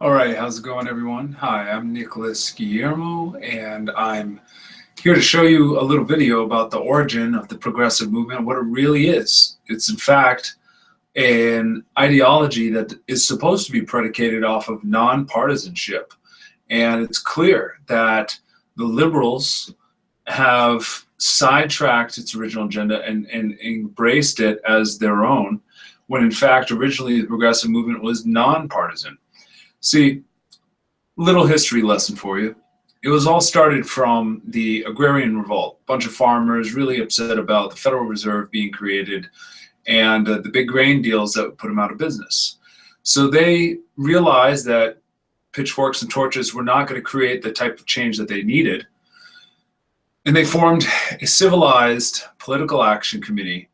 All right, how's it going, everyone? Hi, I'm Nicholas Guillermo, and I'm here to show you a little video about the origin of the progressive movement, what it really is. It's, in fact, an ideology that is supposed to be predicated off of non-partisanship. And it's clear that the liberals have sidetracked its original agenda and embraced it as their own, when in fact, originally the progressive movement was non-partisan. See, little history lesson for you. It was all started from the agrarian revolt. A bunch of farmers really upset about the Federal Reserve being created and the big grain deals that would put them out of business. So they realized that pitchforks and torches were not going to create the type of change that they needed. And they formed a civilized political action committee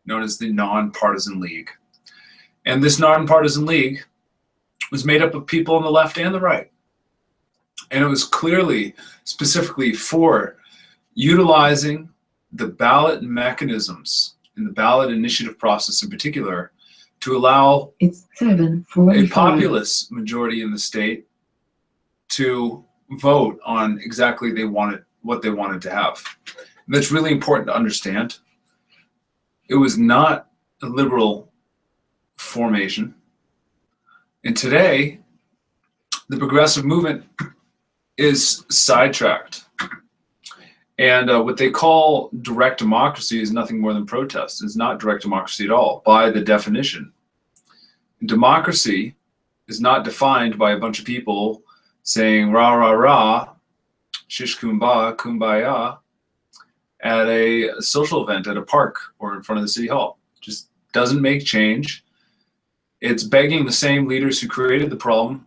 known as the Non-Partisan League. And this Non-Partisan League was made up of people on the left and the right. And it was clearly, specifically for utilizing the ballot mechanisms in the ballot initiative process in particular to allow a populist majority in the state to vote on exactly what they wanted to have. And that's really important to understand. It was not a liberal formation. And today, the progressive movement is sidetracked. And what they call direct democracy is nothing more than protest. It's not direct democracy at all, by the definition. Democracy is not defined by a bunch of people saying rah, rah, rah, shish kumbaya, at a social event at a park or in front of the city hall. Just doesn't make change. It's begging the same leaders who created the problem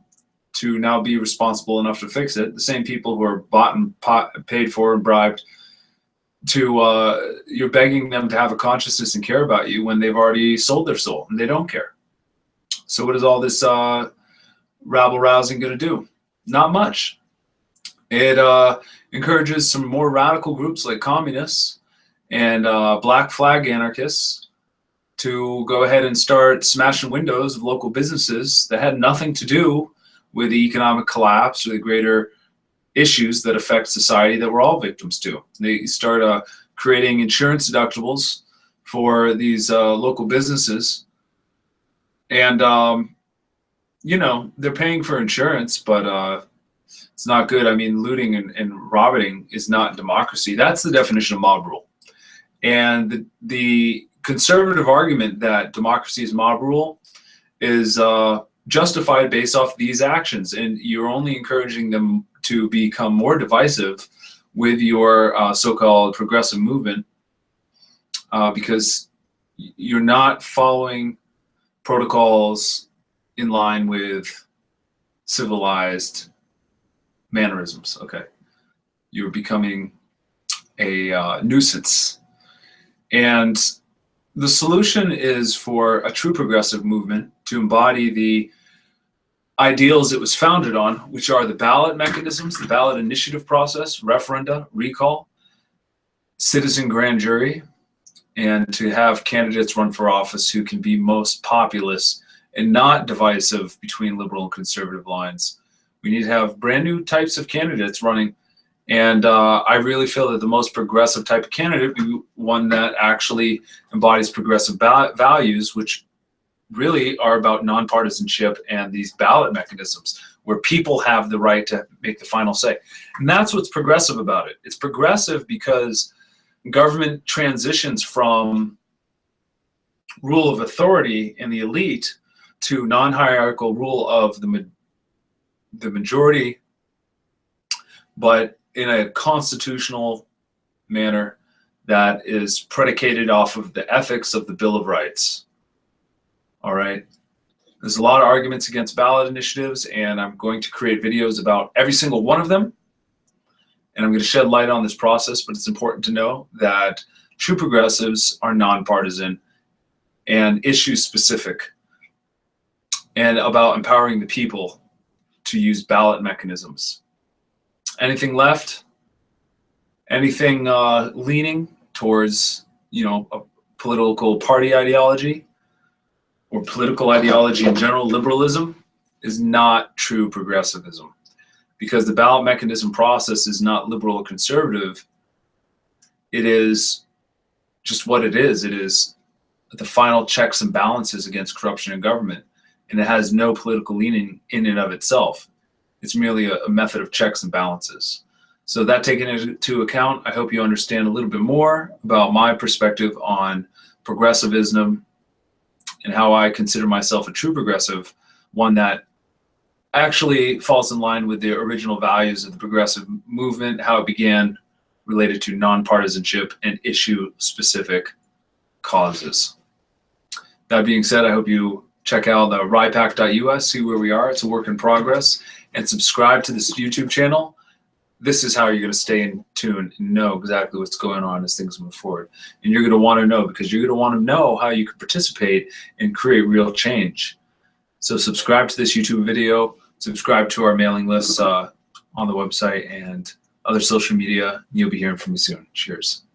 to now be responsible enough to fix it. The same people who are bought and paid for and bribed to, you're begging them to have a consciousness and care about you when they've already sold their soul and they don't care. So what is all this rabble-rousing going to do? Not much. It encourages some more radical groups like communists and black flag anarchists to go ahead and start smashing windows of local businesses that had nothing to do with the economic collapse or the greater issues that affect society that we're all victims to. They start creating insurance deductibles for these local businesses. And, you know, they're paying for insurance, but it's not good. I mean, looting and robbing is not democracy. That's the definition of mob rule. And the conservative argument that democracy is mob rule is justified based off these actions, and you're only encouraging them to become more divisive with your so-called progressive movement because you're not following protocols in line with civilized mannerisms. Okay, you're becoming a nuisance. And the solution is for a true progressive movement to embody the ideals it was founded on, which are the ballot mechanisms, the ballot initiative process, referenda, recall, citizen grand jury, and to have candidates run for office who can be most populist and not divisive between liberal and conservative lines. We need to have brand new types of candidates running. And I really feel that the most progressive type of candidate would be one that actually embodies progressive values, which really are about nonpartisanship and these ballot mechanisms where people have the right to make the final say. And that's what's progressive about it. It's progressive because government transitions from rule of authority and the elite to non-hierarchical rule of the majority, but in a constitutional manner that is predicated off of the ethics of the Bill of Rights. All right. There's a lot of arguments against ballot initiatives, and I'm going to create videos about every single one of them. And I'm going to shed light on this process, but it's important to know that true progressives are nonpartisan and issue specific and about empowering the people to use ballot mechanisms. Anything left? Anything leaning towards, you know, a political party ideology or political ideology in general, liberalism, is not true progressivism, because the ballot mechanism process is not liberal or conservative. It is just what it is. It is the final checks and balances against corruption in government, and it has no political leaning in and of itself. It's merely a method of checks and balances. So that taken into account, I hope you understand a little bit more about my perspective on progressivism and how I consider myself a true progressive, one that actually falls in line with the original values of the progressive movement, how it began, related to nonpartisanship and issue-specific causes. That being said, I hope you check out the rypac.us, see where we are. It's a work in progress, and subscribe to this YouTube channel. This is how you're going to stay in tune and know exactly what's going on as things move forward. And you're going to want to know, because you're going to want to know how you can participate and create real change. So subscribe to this YouTube video, subscribe to our mailing lists on the website and other social media. You'll be hearing from me soon. Cheers.